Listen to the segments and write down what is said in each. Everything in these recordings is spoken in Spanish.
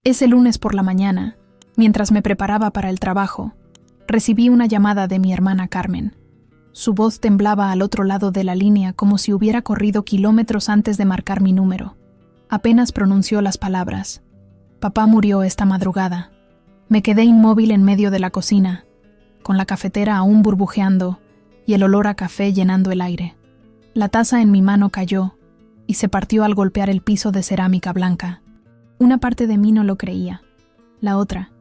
Ese lunes por la mañana, mientras me preparaba para el trabajo, recibí una llamada de mi hermana Carmen. Su voz temblaba al otro lado de la línea como si hubiera corrido kilómetros antes de marcar mi número. Apenas pronunció las palabras. Papá murió esta madrugada. Me quedé inmóvil en medio de la cocina, con la cafetera aún burbujeando y el olor a café llenando el aire. La taza en mi mano cayó y se partió al golpear el piso de cerámica blanca. Una parte de mí no lo creía. La otra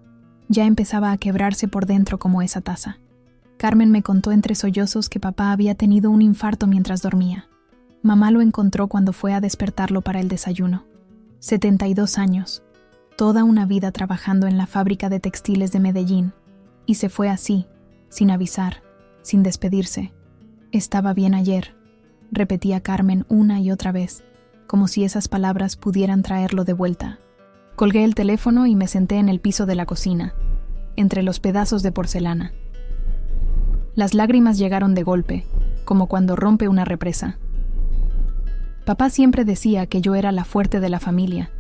ya empezaba a quebrarse por dentro como esa taza. Carmen me contó entre sollozos que papá había tenido un infarto mientras dormía. Mamá lo encontró cuando fue a despertarlo para el desayuno. 72 años, toda una vida trabajando en la fábrica de textiles de Medellín, y se fue así, sin avisar, sin despedirse. Estaba bien ayer, repetía Carmen una y otra vez, como si esas palabras pudieran traerlo de vuelta. Colgué el teléfono y me senté en el piso de la cocina, entre los pedazos de porcelana. Las lágrimas llegaron de golpe, como cuando rompe una represa. Papá siempre decía que yo era la fuerte de la familia,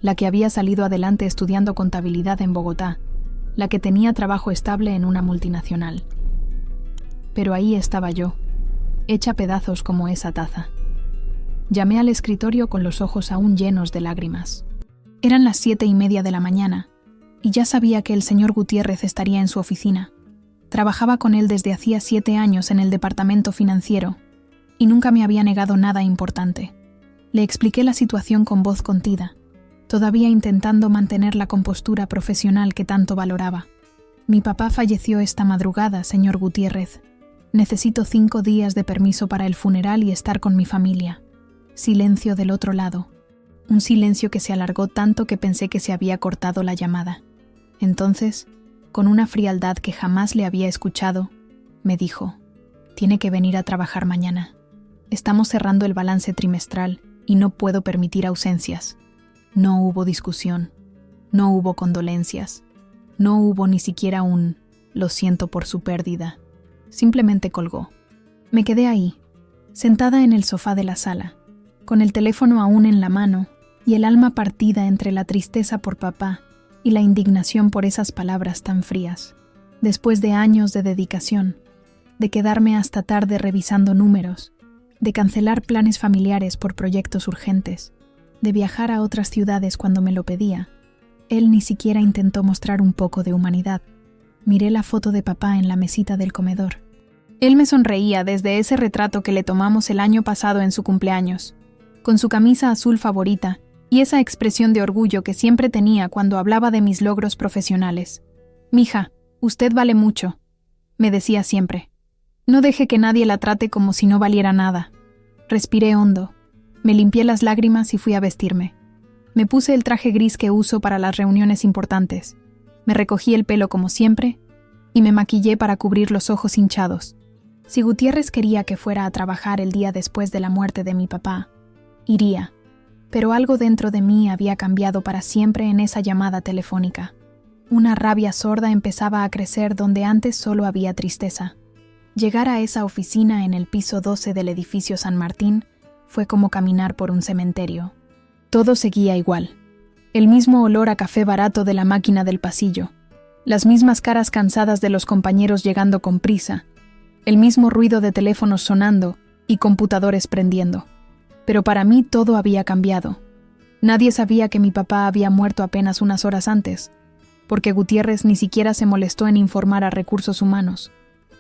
la que había salido adelante estudiando contabilidad en Bogotá, la que tenía trabajo estable en una multinacional. Pero ahí estaba yo, hecha pedazos como esa taza. Llamé al escritorio con los ojos aún llenos de lágrimas. Eran las 7:30 de la mañana, y ya sabía que el señor Gutiérrez estaría en su oficina. Trabajaba con él desde hacía 7 años en el departamento financiero, y nunca me había negado nada importante. Le expliqué la situación con voz contida, todavía intentando mantener la compostura profesional que tanto valoraba. Mi papá falleció esta madrugada, señor Gutiérrez. Necesito 5 días de permiso para el funeral y estar con mi familia. Silencio del otro lado. Un silencio que se alargó tanto que pensé que se había cortado la llamada. Entonces, con una frialdad que jamás le había escuchado, me dijo: «Tiene que venir a trabajar mañana. Estamos cerrando el balance trimestral y no puedo permitir ausencias». No hubo discusión, no hubo condolencias, no hubo ni siquiera un «lo siento por su pérdida». Simplemente colgó. Me quedé ahí, sentada en el sofá de la sala, con el teléfono aún en la mano y el alma partida entre la tristeza por papá y la indignación por esas palabras tan frías. Después de años de dedicación, de quedarme hasta tarde revisando números, de cancelar planes familiares por proyectos urgentes, de viajar a otras ciudades cuando me lo pedía, él ni siquiera intentó mostrar un poco de humanidad. Miré la foto de papá en la mesita del comedor. Él me sonreía desde ese retrato que le tomamos el año pasado en su cumpleaños, con su camisa azul favorita y esa expresión de orgullo que siempre tenía cuando hablaba de mis logros profesionales. «Mija, usted vale mucho», me decía siempre. «No deje que nadie la trate como si no valiera nada». Respiré hondo, me limpié las lágrimas y fui a vestirme. Me puse el traje gris que uso para las reuniones importantes. Me recogí el pelo como siempre y me maquillé para cubrir los ojos hinchados. Si Gutiérrez quería que fuera a trabajar el día después de la muerte de mi papá, iría, pero algo dentro de mí había cambiado para siempre en esa llamada telefónica. Una rabia sorda empezaba a crecer donde antes solo había tristeza. Llegar a esa oficina en el piso 12 del edificio San Martín fue como caminar por un cementerio. Todo seguía igual. El mismo olor a café barato de la máquina del pasillo, las mismas caras cansadas de los compañeros llegando con prisa, el mismo ruido de teléfonos sonando y computadores prendiendo. Pero para mí todo había cambiado. Nadie sabía que mi papá había muerto apenas unas horas antes, porque Gutiérrez ni siquiera se molestó en informar a Recursos Humanos.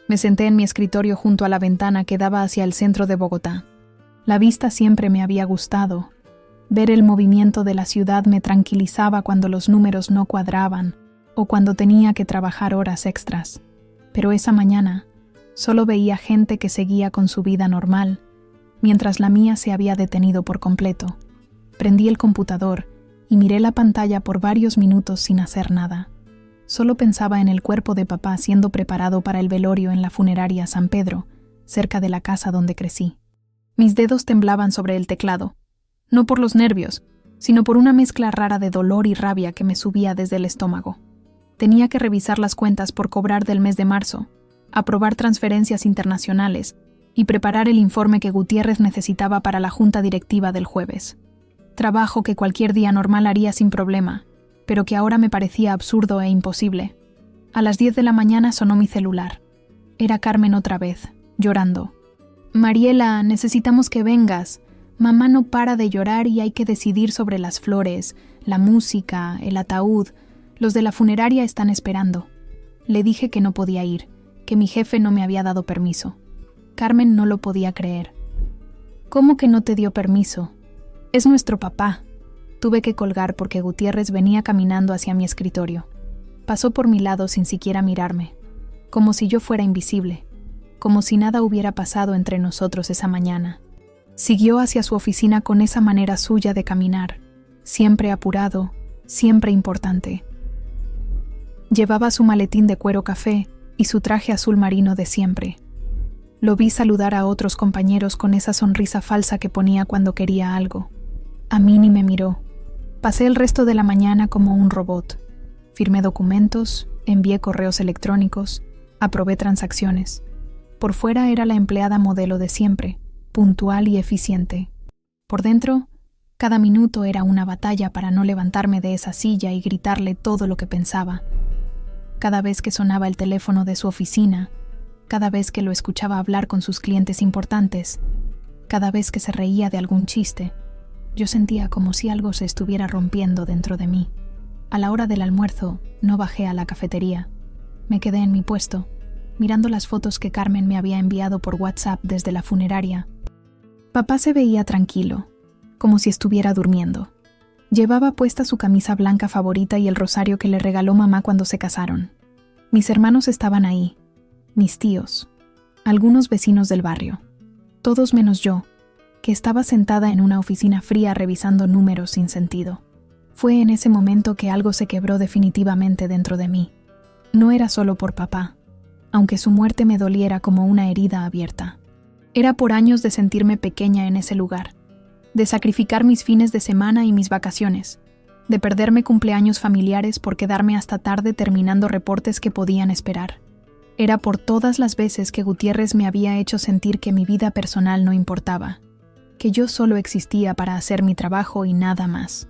Me senté en mi escritorio junto a la ventana que daba hacia el centro de Bogotá. La vista siempre me había gustado. Ver el movimiento de la ciudad me tranquilizaba cuando los números no cuadraban o cuando tenía que trabajar horas extras. Pero esa mañana solo veía gente que seguía con su vida normal, mientras la mía se había detenido por completo. Prendí el computador y miré la pantalla por varios minutos sin hacer nada. Solo pensaba en el cuerpo de papá siendo preparado para el velorio en la funeraria San Pedro, cerca de la casa donde crecí. Mis dedos temblaban sobre el teclado, no por los nervios, sino por una mezcla rara de dolor y rabia que me subía desde el estómago. Tenía que revisar las cuentas por cobrar del mes de marzo, aprobar transferencias internacionales y preparar el informe que Gutiérrez necesitaba para la junta directiva del jueves. Trabajo que cualquier día normal haría sin problema, pero que ahora me parecía absurdo e imposible. A las 10 de la mañana sonó mi celular. Era Carmen otra vez, llorando. «Mariela, necesitamos que vengas. Mamá no para de llorar y hay que decidir sobre las flores, la música, el ataúd. Los de la funeraria están esperando». Le dije que no podía ir, que mi jefe no me había dado permiso. Carmen no lo podía creer. «¿Cómo que no te dio permiso? Es nuestro papá». Tuve que colgar porque Gutiérrez venía caminando hacia mi escritorio. Pasó por mi lado sin siquiera mirarme, como si yo fuera invisible, como si nada hubiera pasado entre nosotros esa mañana. Siguió hacia su oficina con esa manera suya de caminar, siempre apurado, siempre importante. Llevaba su maletín de cuero café y su traje azul marino de siempre. Lo vi saludar a otros compañeros con esa sonrisa falsa que ponía cuando quería algo. A mí ni me miró. Pasé el resto de la mañana como un robot. Firmé documentos, envié correos electrónicos, aprobé transacciones. Por fuera era la empleada modelo de siempre, puntual y eficiente. Por dentro, cada minuto era una batalla para no levantarme de esa silla y gritarle todo lo que pensaba. Cada vez que sonaba el teléfono de su oficina, cada vez que lo escuchaba hablar con sus clientes importantes, cada vez que se reía de algún chiste, yo sentía como si algo se estuviera rompiendo dentro de mí. A la hora del almuerzo, no bajé a la cafetería. Me quedé en mi puesto, mirando las fotos que Carmen me había enviado por WhatsApp desde la funeraria. Papá se veía tranquilo, como si estuviera durmiendo. Llevaba puesta su camisa blanca favorita y el rosario que le regaló mamá cuando se casaron. Mis hermanos estaban ahí, mis tíos, algunos vecinos del barrio, todos menos yo, que estaba sentada en una oficina fría revisando números sin sentido. Fue en ese momento que algo se quebró definitivamente dentro de mí. No era solo por papá, aunque su muerte me doliera como una herida abierta. Era por años de sentirme pequeña en ese lugar, de sacrificar mis fines de semana y mis vacaciones, de perderme cumpleaños familiares por quedarme hasta tarde terminando reportes que podían esperar. Era por todas las veces que Gutiérrez me había hecho sentir que mi vida personal no importaba, que yo solo existía para hacer mi trabajo y nada más.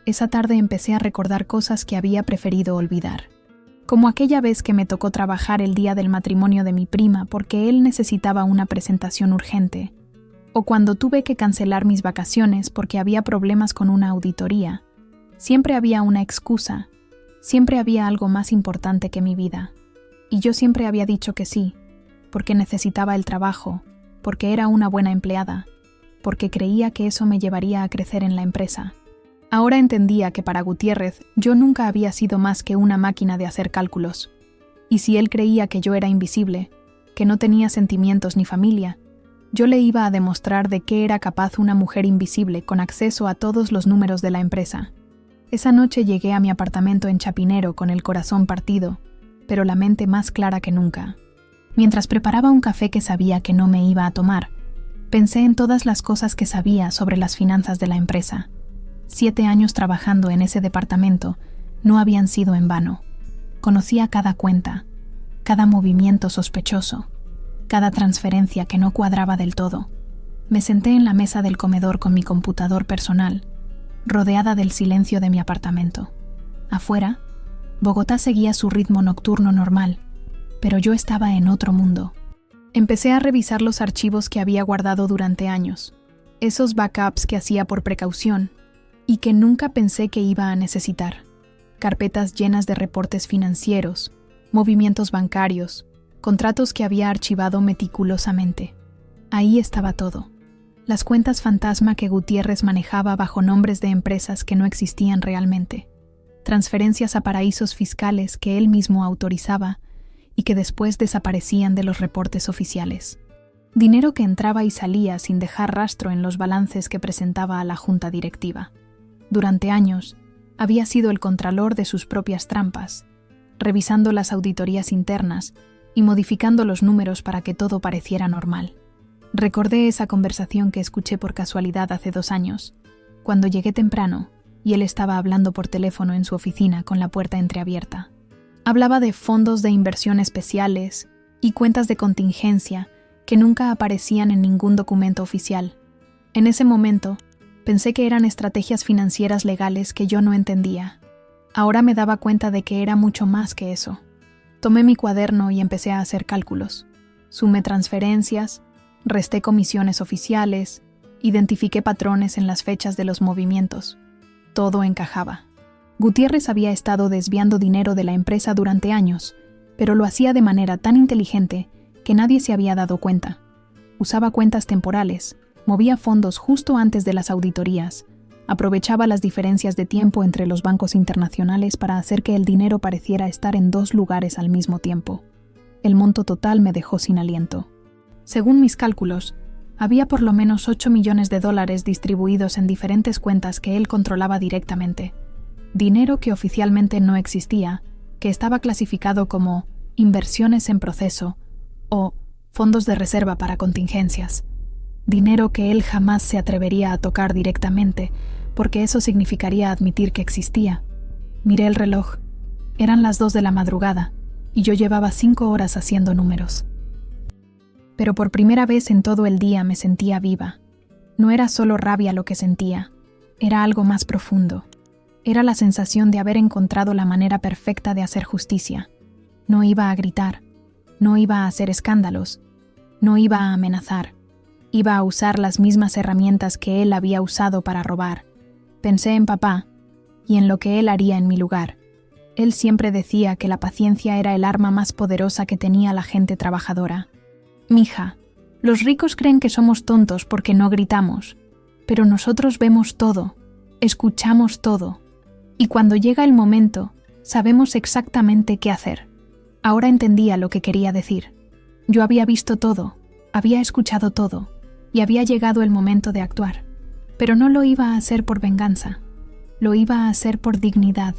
Esa tarde empecé a recordar cosas que había preferido olvidar. Como aquella vez que me tocó trabajar el día del matrimonio de mi prima porque él necesitaba una presentación urgente, o cuando tuve que cancelar mis vacaciones porque había problemas con una auditoría. Siempre había una excusa, siempre había algo más importante que mi vida. Y yo siempre había dicho que sí, porque necesitaba el trabajo, porque era una buena empleada, porque creía que eso me llevaría a crecer en la empresa. Ahora entendía que para Gutiérrez yo nunca había sido más que una máquina de hacer cálculos. Y si él creía que yo era invisible, que no tenía sentimientos ni familia, yo le iba a demostrar de qué era capaz una mujer invisible con acceso a todos los números de la empresa. Esa noche llegué a mi apartamento en Chapinero con el corazón partido, pero la mente más clara que nunca. Mientras preparaba un café que sabía que no me iba a tomar, pensé en todas las cosas que sabía sobre las finanzas de la empresa. 7 años trabajando en ese departamento no habían sido en vano. Conocía cada cuenta, cada movimiento sospechoso, cada transferencia que no cuadraba del todo. Me senté en la mesa del comedor con mi computador personal, rodeada del silencio de mi apartamento. Afuera, Bogotá seguía su ritmo nocturno normal, pero yo estaba en otro mundo. Empecé a revisar los archivos que había guardado durante años, esos backups que hacía por precaución y que nunca pensé que iba a necesitar. Carpetas llenas de reportes financieros, movimientos bancarios, contratos que había archivado meticulosamente. Ahí estaba todo. Las cuentas fantasma que Gutiérrez manejaba bajo nombres de empresas que no existían realmente. Transferencias a paraísos fiscales que él mismo autorizaba y que después desaparecían de los reportes oficiales. Dinero que entraba y salía sin dejar rastro en los balances que presentaba a la junta directiva. Durante años, había sido el contralor de sus propias trampas, revisando las auditorías internas y modificando los números para que todo pareciera normal. Recordé esa conversación que escuché por casualidad hace 2 años, cuando llegué temprano y él estaba hablando por teléfono en su oficina con la puerta entreabierta. Hablaba de fondos de inversión especiales y cuentas de contingencia que nunca aparecían en ningún documento oficial. En ese momento, pensé que eran estrategias financieras legales que yo no entendía. Ahora me daba cuenta de que era mucho más que eso. Tomé mi cuaderno y empecé a hacer cálculos. Sumé transferencias, resté comisiones oficiales, identifiqué patrones en las fechas de los movimientos. Todo encajaba. Gutiérrez había estado desviando dinero de la empresa durante años, pero lo hacía de manera tan inteligente que nadie se había dado cuenta. Usaba cuentas temporales, movía fondos justo antes de las auditorías, aprovechaba las diferencias de tiempo entre los bancos internacionales para hacer que el dinero pareciera estar en 2 lugares al mismo tiempo. El monto total me dejó sin aliento. Según mis cálculos, había por lo menos $8 millones distribuidos en diferentes cuentas que él controlaba directamente. Dinero que oficialmente no existía, que estaba clasificado como inversiones en proceso o fondos de reserva para contingencias. Dinero que él jamás se atrevería a tocar directamente, porque eso significaría admitir que existía. Miré el reloj. Eran las 2 de la madrugada, y yo llevaba 5 horas haciendo números. Pero por primera vez en todo el día me sentía viva. No era solo rabia lo que sentía, era algo más profundo. Era la sensación de haber encontrado la manera perfecta de hacer justicia. No iba a gritar, no iba a hacer escándalos, no iba a amenazar. Iba a usar las mismas herramientas que él había usado para robar. Pensé en papá y en lo que él haría en mi lugar. Él siempre decía que la paciencia era el arma más poderosa que tenía la gente trabajadora. Mija, los ricos creen que somos tontos porque no gritamos, pero nosotros vemos todo, escuchamos todo, y cuando llega el momento, sabemos exactamente qué hacer. Ahora entendía lo que quería decir. Yo había visto todo, había escuchado todo, y había llegado el momento de actuar. Pero no lo iba a hacer por venganza, lo iba a hacer por dignidad,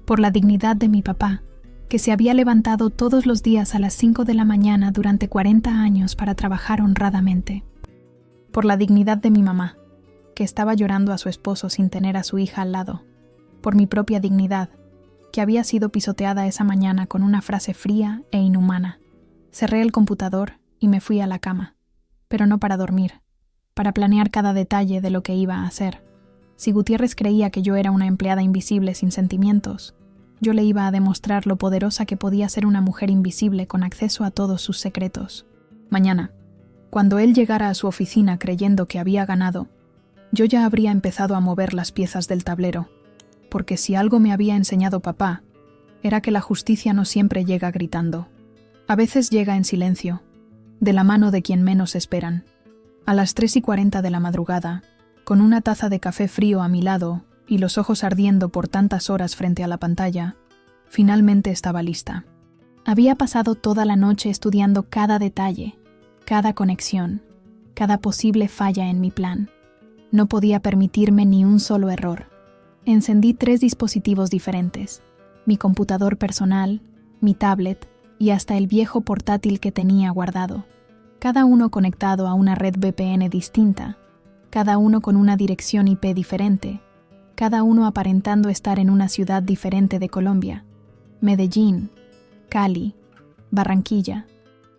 por la dignidad de mi papá, que se había levantado todos los días a las 5 de la mañana durante 40 años para trabajar honradamente. Por la dignidad de mi mamá, que estaba llorando a su esposo sin tener a su hija al lado. Por mi propia dignidad, que había sido pisoteada esa mañana con una frase fría e inhumana. Cerré el computador y me fui a la cama, pero no para dormir, para planear cada detalle de lo que iba a hacer. Si Gutiérrez creía que yo era una empleada invisible sin sentimientos, yo le iba a demostrar lo poderosa que podía ser una mujer invisible con acceso a todos sus secretos. Mañana, cuando él llegara a su oficina creyendo que había ganado, yo ya habría empezado a mover las piezas del tablero, porque si algo me había enseñado papá, era que la justicia no siempre llega gritando. A veces llega en silencio, de la mano de quien menos esperan. A las 3:40 de la madrugada, con una taza de café frío a mi lado y los ojos ardiendo por tantas horas frente a la pantalla, finalmente estaba lista. Había pasado toda la noche estudiando cada detalle, cada conexión, cada posible falla en mi plan. No podía permitirme ni un solo error. Encendí 3 dispositivos diferentes, mi computador personal, mi tablet y hasta el viejo portátil que tenía guardado, cada uno conectado a una red VPN distinta, cada uno con una dirección IP diferente, cada uno aparentando estar en una ciudad diferente de Colombia, Medellín, Cali, Barranquilla.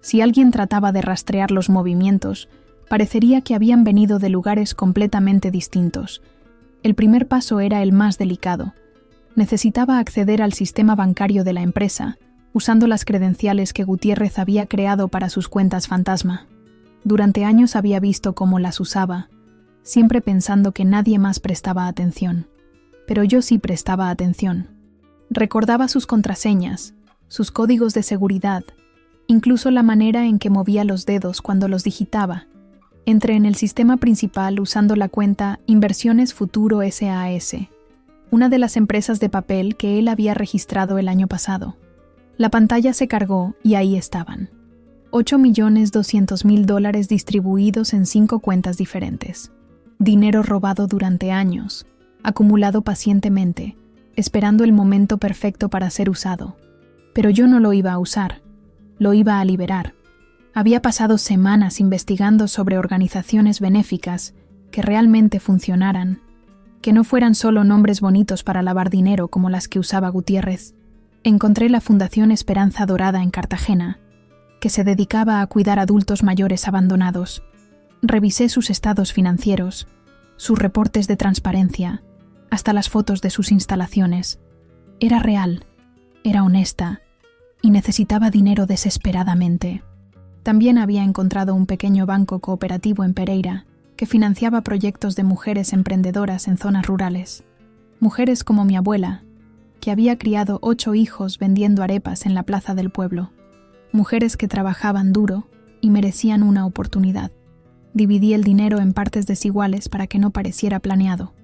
Si alguien trataba de rastrear los movimientos, parecería que habían venido de lugares completamente distintos. El primer paso era el más delicado. Necesitaba acceder al sistema bancario de la empresa, usando las credenciales que Gutiérrez había creado para sus cuentas fantasma. Durante años había visto cómo las usaba, siempre pensando que nadie más prestaba atención. Pero yo sí prestaba atención. Recordaba sus contraseñas, sus códigos de seguridad, incluso la manera en que movía los dedos cuando los digitaba. Entré en el sistema principal usando la cuenta Inversiones Futuro SAS, una de las empresas de papel que él había registrado el año pasado. La pantalla se cargó y ahí estaban. $8.200.000 distribuidos en 5 cuentas diferentes. Dinero robado durante años, acumulado pacientemente, esperando el momento perfecto para ser usado. Pero yo no lo iba a usar, lo iba a liberar. Había pasado semanas investigando sobre organizaciones benéficas que realmente funcionaran, que no fueran solo nombres bonitos para lavar dinero como las que usaba Gutiérrez. Encontré la Fundación Esperanza Dorada en Cartagena, que se dedicaba a cuidar adultos mayores abandonados. Revisé sus estados financieros, sus reportes de transparencia, hasta las fotos de sus instalaciones. Era real, era honesta y necesitaba dinero desesperadamente. También había encontrado un pequeño banco cooperativo en Pereira que financiaba proyectos de mujeres emprendedoras en zonas rurales. Mujeres como mi abuela, que había criado 8 hijos vendiendo arepas en la plaza del pueblo. Mujeres que trabajaban duro y merecían una oportunidad. Dividí el dinero en partes desiguales para que no pareciera planeado.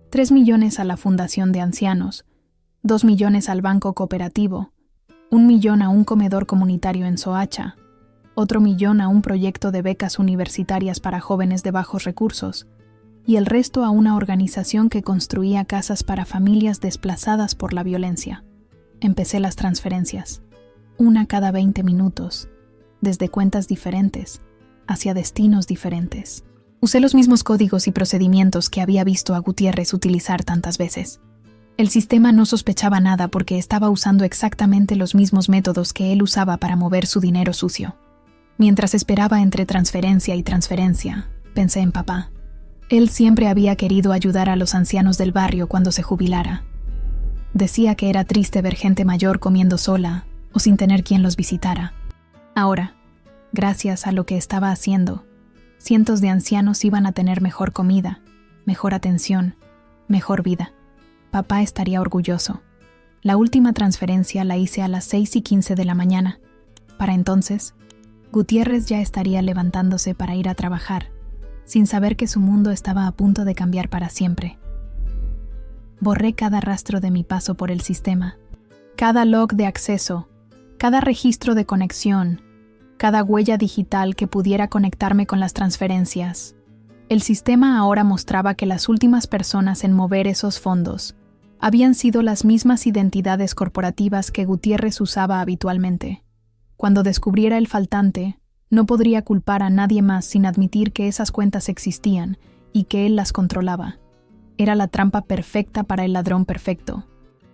3 millones a la Fundación de Ancianos, 2 millones al Banco Cooperativo, 1 millón a un comedor comunitario en Soacha, otro millón a un proyecto de becas universitarias para jóvenes de bajos recursos, y el resto a una organización que construía casas para familias desplazadas por la violencia. Empecé las transferencias, una cada 20 minutos, desde cuentas diferentes, hacia destinos diferentes. Usé los mismos códigos y procedimientos que había visto a Gutiérrez utilizar tantas veces. El sistema no sospechaba nada porque estaba usando exactamente los mismos métodos que él usaba para mover su dinero sucio. Mientras esperaba entre transferencia y transferencia, pensé en papá. Él siempre había querido ayudar a los ancianos del barrio cuando se jubilara. Decía que era triste ver gente mayor comiendo sola o sin tener quien los visitara. Ahora, gracias a lo que estaba haciendo, cientos de ancianos iban a tener mejor comida, mejor atención, mejor vida. Papá estaría orgulloso. La última transferencia la hice a las 6:15 de la mañana. Para entonces, Gutiérrez ya estaría levantándose para ir a trabajar, sin saber que su mundo estaba a punto de cambiar para siempre. Borré cada rastro de mi paso por el sistema, cada log de acceso, cada registro de conexión, cada huella digital que pudiera conectarme con las transferencias. El sistema ahora mostraba que las últimas personas en mover esos fondos habían sido las mismas identidades corporativas que Gutiérrez usaba habitualmente. Cuando descubriera el faltante, no podría culpar a nadie más sin admitir que esas cuentas existían y que él las controlaba. Era la trampa perfecta para el ladrón perfecto.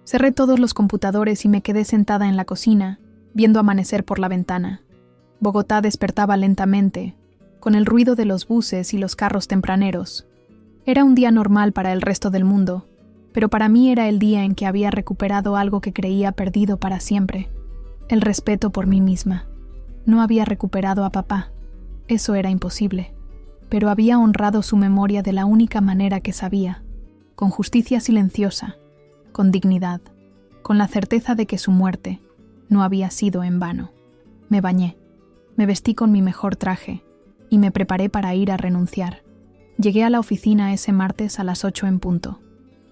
Cerré todos los computadores y me quedé sentada en la cocina, viendo amanecer por la ventana. Bogotá despertaba lentamente, con el ruido de los buses y los carros tempraneros. Era un día normal para el resto del mundo, pero para mí era el día en que había recuperado algo que creía perdido para siempre: el respeto por mí misma. No había recuperado a papá, eso era imposible, pero había honrado su memoria de la única manera que sabía, con justicia silenciosa, con dignidad, con la certeza de que su muerte no había sido en vano. Me bañé, me vestí con mi mejor traje y me preparé para ir a renunciar. Llegué a la oficina ese martes a las 8 en punto,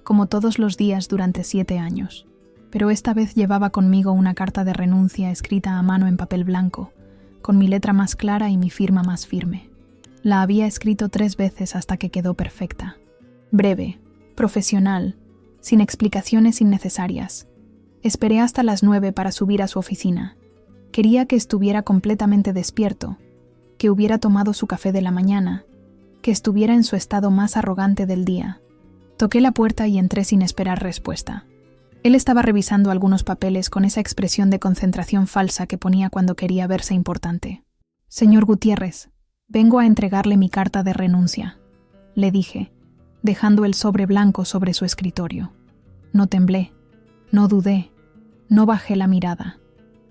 como todos los días durante 7 años, pero esta vez llevaba conmigo una carta de renuncia escrita a mano en papel blanco, con mi letra más clara y mi firma más firme. La había escrito 3 veces hasta que quedó perfecta. Breve, profesional, sin explicaciones innecesarias. Esperé hasta las 9 para subir a su oficina. Quería que estuviera completamente despierto, que hubiera tomado su café de la mañana, que estuviera en su estado más arrogante del día. Toqué la puerta y entré sin esperar respuesta. Él estaba revisando algunos papeles con esa expresión de concentración falsa que ponía cuando quería verse importante. «Señor Gutiérrez, vengo a entregarle mi carta de renuncia», le dije, dejando el sobre blanco sobre su escritorio. No temblé, no dudé, no bajé la mirada.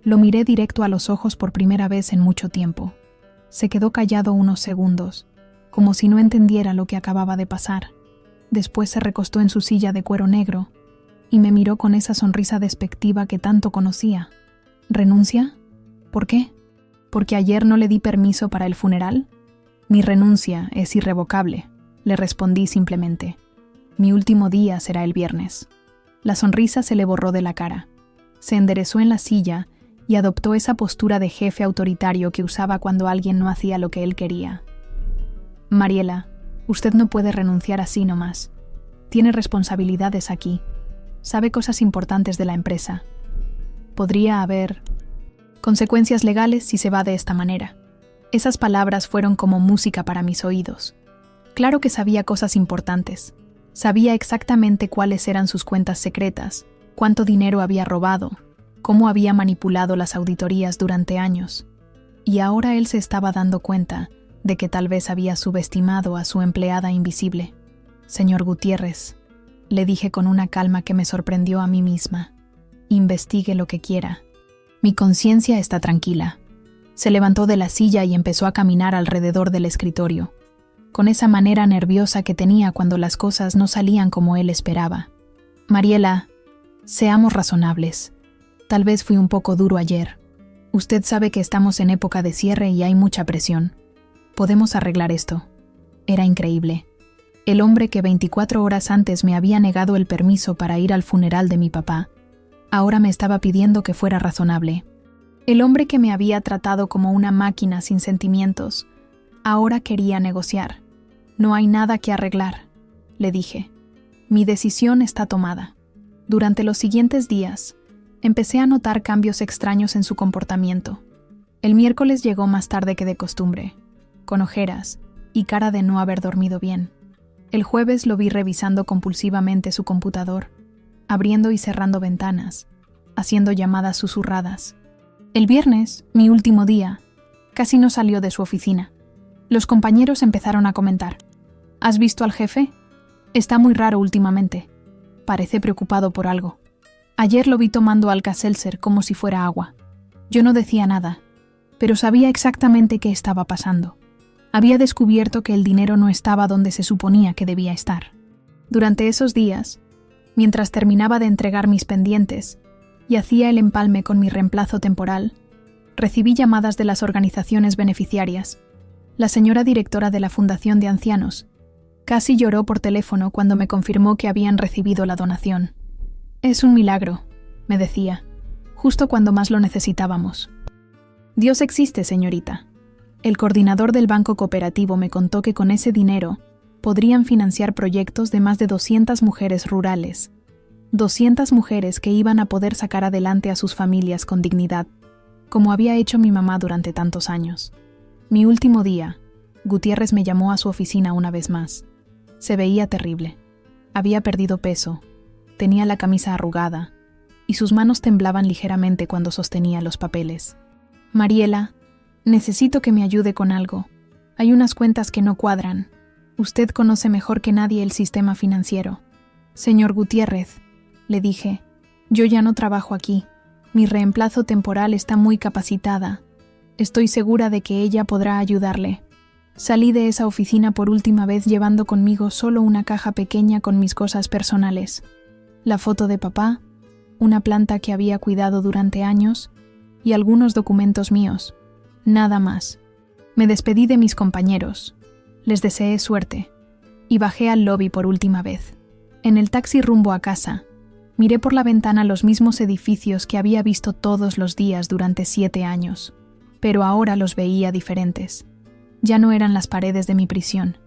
Lo miré directo a los ojos por primera vez en mucho tiempo. Se quedó callado unos segundos, como si no entendiera lo que acababa de pasar. Después se recostó en su silla de cuero negro y me miró con esa sonrisa despectiva que tanto conocía. ¿Renuncia? ¿Por qué? ¿Porque ayer no le di permiso para el funeral? Mi renuncia es irrevocable, le respondí simplemente. Mi último día será el viernes. La sonrisa se le borró de la cara. Se enderezó en la silla y adoptó esa postura de jefe autoritario que usaba cuando alguien no hacía lo que él quería. Mariela, usted no puede renunciar así nomás. Tiene responsabilidades aquí. Sabe cosas importantes de la empresa. Podría haber consecuencias legales si se va de esta manera. Esas palabras fueron como música para mis oídos. Claro que sabía cosas importantes. Sabía exactamente cuáles eran sus cuentas secretas, cuánto dinero había robado, cómo había manipulado las auditorías durante años. Y ahora él se estaba dando cuenta de que tal vez había subestimado a su empleada invisible. Señor Gutiérrez, le dije con una calma que me sorprendió a mí misma, Investigue lo que quiera. Mi conciencia está tranquila. Se levantó de la silla y empezó a caminar alrededor del escritorio, con esa manera nerviosa que tenía cuando las cosas no salían como él esperaba. Mariela, seamos razonables. Tal vez fui un poco duro ayer. Usted sabe que estamos en época de cierre y hay mucha presión. Podemos arreglar esto. Era increíble. El hombre que 24 horas antes me había negado el permiso para ir al funeral de mi papá, ahora me estaba pidiendo que fuera razonable. El hombre que me había tratado como una máquina sin sentimientos, ahora quería negociar. No hay nada que arreglar, le dije. Mi decisión está tomada. Durante los siguientes días, empecé a notar cambios extraños en su comportamiento. El miércoles llegó más tarde que de costumbre, con ojeras y cara de no haber dormido bien. El jueves lo vi revisando compulsivamente su computador, abriendo y cerrando ventanas, haciendo llamadas susurradas. El viernes, mi último día, casi no salió de su oficina. Los compañeros empezaron a comentar. ¿Has visto al jefe? Está muy raro últimamente. Parece preocupado por algo. Ayer lo vi tomando Alka-Seltzer como si fuera agua. Yo no decía nada, pero sabía exactamente qué estaba pasando. Había descubierto que el dinero no estaba donde se suponía que debía estar. Durante esos días, mientras terminaba de entregar mis pendientes y hacía el empalme con mi reemplazo temporal, recibí llamadas de las organizaciones beneficiarias. La señora directora de la Fundación de Ancianos casi lloró por teléfono cuando me confirmó que habían recibido la donación. Es un milagro, me decía, justo cuando más lo necesitábamos. Dios existe, señorita. El coordinador del Banco Cooperativo me contó que con ese dinero podrían financiar proyectos de más de 200 mujeres rurales. 200 mujeres que iban a poder sacar adelante a sus familias con dignidad, como había hecho mi mamá durante tantos años. Mi último día, Gutiérrez me llamó a su oficina una vez más. Se veía terrible. Había perdido peso, tenía la camisa arrugada, y sus manos temblaban ligeramente cuando sostenía los papeles. Mariela, necesito que me ayude con algo. Hay unas cuentas que no cuadran. Usted conoce mejor que nadie el sistema financiero. Señor Gutiérrez, le dije, yo ya no trabajo aquí. Mi reemplazo temporal está muy capacitada. Estoy segura de que ella podrá ayudarle. Salí de esa oficina por última vez llevando conmigo solo una caja pequeña con mis cosas personales. La foto de papá, una planta que había cuidado durante años y algunos documentos míos. Nada más. Me despedí de mis compañeros. Les deseé suerte y bajé al lobby por última vez. En el taxi rumbo a casa, miré por la ventana los mismos edificios que había visto todos los días durante 7 años, pero ahora los veía diferentes. Ya no eran las paredes de mi prisión.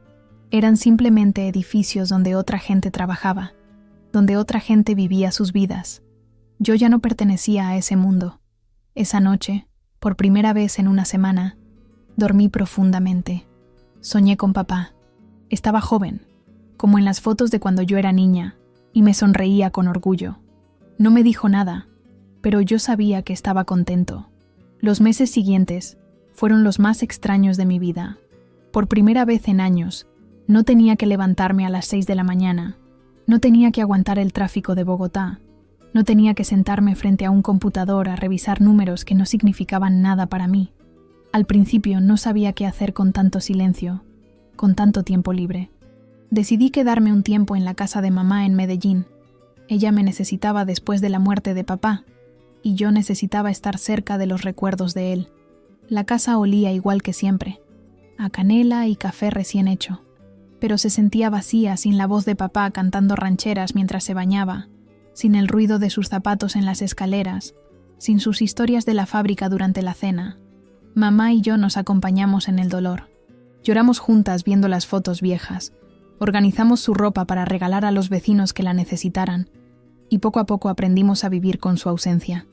Eran simplemente edificios donde otra gente trabajaba, donde otra gente vivía sus vidas. Yo ya no pertenecía a ese mundo. Esa noche, por primera vez en una semana, dormí profundamente. Soñé con papá. Estaba joven, como en las fotos de cuando yo era niña, y me sonreía con orgullo. No me dijo nada, pero yo sabía que estaba contento. Los meses siguientes fueron los más extraños de mi vida. Por primera vez en años, no tenía que levantarme a las 6 de la mañana. No tenía que aguantar el tráfico de Bogotá. No tenía que sentarme frente a un computador a revisar números que no significaban nada para mí. Al principio no sabía qué hacer con tanto silencio, con tanto tiempo libre. Decidí quedarme un tiempo en la casa de mamá en Medellín. Ella me necesitaba después de la muerte de papá, y yo necesitaba estar cerca de los recuerdos de él. La casa olía igual que siempre, a canela y café recién hecho, pero se sentía vacía sin la voz de papá cantando rancheras mientras se bañaba, sin el ruido de sus zapatos en las escaleras, sin sus historias de la fábrica durante la cena. Mamá y yo nos acompañamos en el dolor. Lloramos juntas viendo las fotos viejas, organizamos su ropa para regalar a los vecinos que la necesitaran, y poco a poco aprendimos a vivir con su ausencia.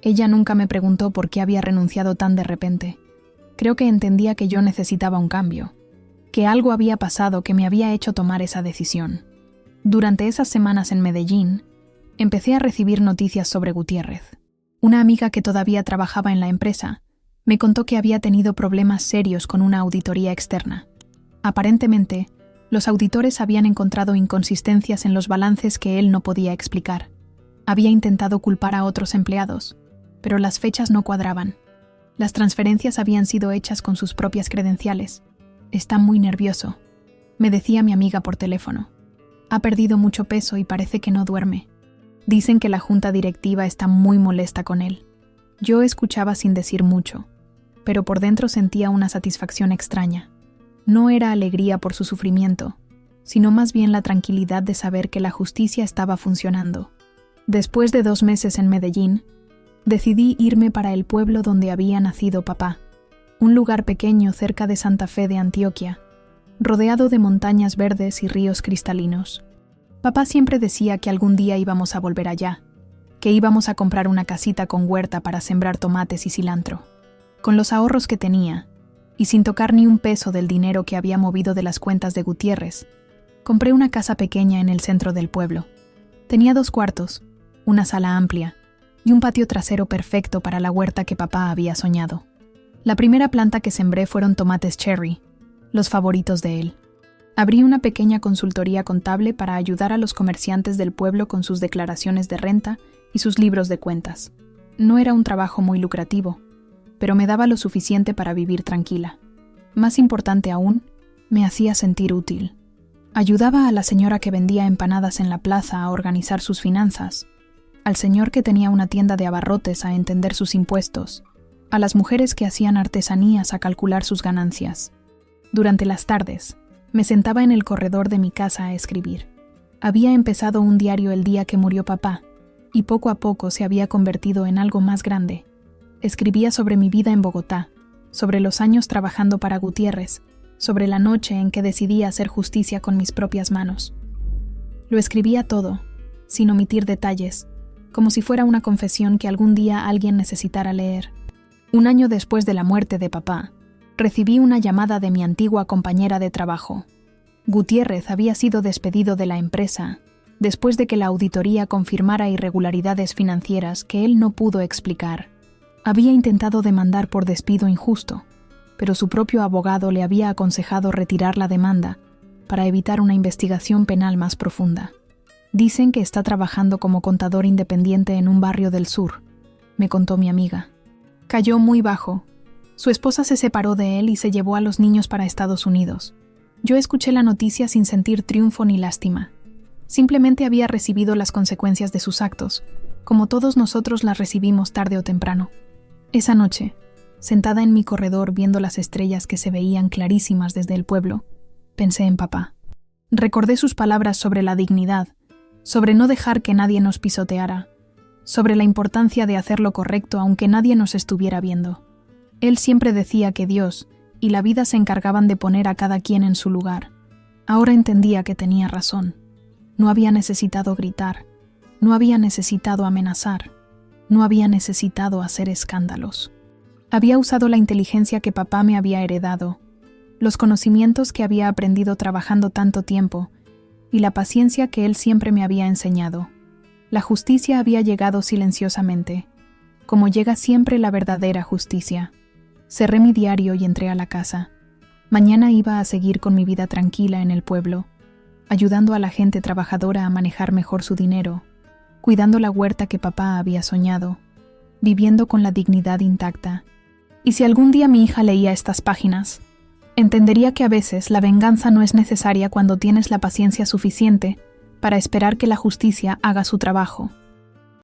Ella nunca me preguntó por qué había renunciado tan de repente. Creo que entendía que yo necesitaba un cambio, que algo había pasado que me había hecho tomar esa decisión. Durante esas semanas en Medellín, empecé a recibir noticias sobre Gutiérrez. Una amiga que todavía trabajaba en la empresa me contó que había tenido problemas serios con una auditoría externa. Aparentemente, los auditores habían encontrado inconsistencias en los balances que él no podía explicar. Había intentado culpar a otros empleados, pero las fechas no cuadraban. Las transferencias habían sido hechas con sus propias credenciales. Está muy nervioso, me decía mi amiga por teléfono. Ha perdido mucho peso y parece que no duerme. Dicen que la junta directiva está muy molesta con él. Yo escuchaba sin decir mucho, pero por dentro sentía una satisfacción extraña. No era alegría por su sufrimiento, sino más bien la tranquilidad de saber que la justicia estaba funcionando. Después de 2 meses en Medellín, decidí irme para el pueblo donde había nacido papá, un lugar pequeño cerca de Santa Fe de Antioquia, rodeado de montañas verdes y ríos cristalinos. Papá siempre decía que algún día íbamos a volver allá, que íbamos a comprar una casita con huerta para sembrar tomates y cilantro. Con los ahorros que tenía, y sin tocar ni un peso del dinero que había movido de las cuentas de Gutiérrez, compré una casa pequeña en el centro del pueblo. Tenía 2 cuartos, una sala amplia y un patio trasero perfecto para la huerta que papá había soñado. La primera planta que sembré fueron tomates cherry, los favoritos de él. Abrí una pequeña consultoría contable para ayudar a los comerciantes del pueblo con sus declaraciones de renta y sus libros de cuentas. No era un trabajo muy lucrativo, pero me daba lo suficiente para vivir tranquila. Más importante aún, me hacía sentir útil. Ayudaba a la señora que vendía empanadas en la plaza a organizar sus finanzas, al señor que tenía una tienda de abarrotes a entender sus impuestos, a las mujeres que hacían artesanías a calcular sus ganancias. Durante las tardes, me sentaba en el corredor de mi casa a escribir. Había empezado un diario el día que murió papá, y poco a poco se había convertido en algo más grande. Escribía sobre mi vida en Bogotá, sobre los años trabajando para Gutiérrez, sobre la noche en que decidí hacer justicia con mis propias manos. Lo escribía todo, sin omitir detalles, como si fuera una confesión que algún día alguien necesitara leer. 1 año después de la muerte de papá, recibí una llamada de mi antigua compañera de trabajo. Gutiérrez había sido despedido de la empresa después de que la auditoría confirmara irregularidades financieras que él no pudo explicar. Había intentado demandar por despido injusto, pero su propio abogado le había aconsejado retirar la demanda para evitar una investigación penal más profunda. Dicen que está trabajando como contador independiente en un barrio del sur, me contó mi amiga. Cayó muy bajo. Su esposa se separó de él y se llevó a los niños para Estados Unidos. Yo escuché la noticia sin sentir triunfo ni lástima. Simplemente había recibido las consecuencias de sus actos, como todos nosotros las recibimos tarde o temprano. Esa noche, sentada en mi corredor viendo las estrellas que se veían clarísimas desde el pueblo, pensé en papá. Recordé sus palabras sobre la dignidad, sobre no dejar que nadie nos pisoteara, sobre la importancia de hacer lo correcto aunque nadie nos estuviera viendo. Él siempre decía que Dios y la vida se encargaban de poner a cada quien en su lugar. Ahora entendía que tenía razón. No había necesitado gritar, no había necesitado amenazar, no había necesitado hacer escándalos. Había usado la inteligencia que papá me había heredado, los conocimientos que había aprendido trabajando tanto tiempo y la paciencia que él siempre me había enseñado. La justicia había llegado silenciosamente, como llega siempre la verdadera justicia. Cerré mi diario y entré a la casa. Mañana iba a seguir con mi vida tranquila en el pueblo, ayudando a la gente trabajadora a manejar mejor su dinero, cuidando la huerta que papá había soñado, viviendo con la dignidad intacta. Y si algún día mi hija leía estas páginas, entendería que a veces la venganza no es necesaria cuando tienes la paciencia suficiente para esperar que la justicia haga su trabajo.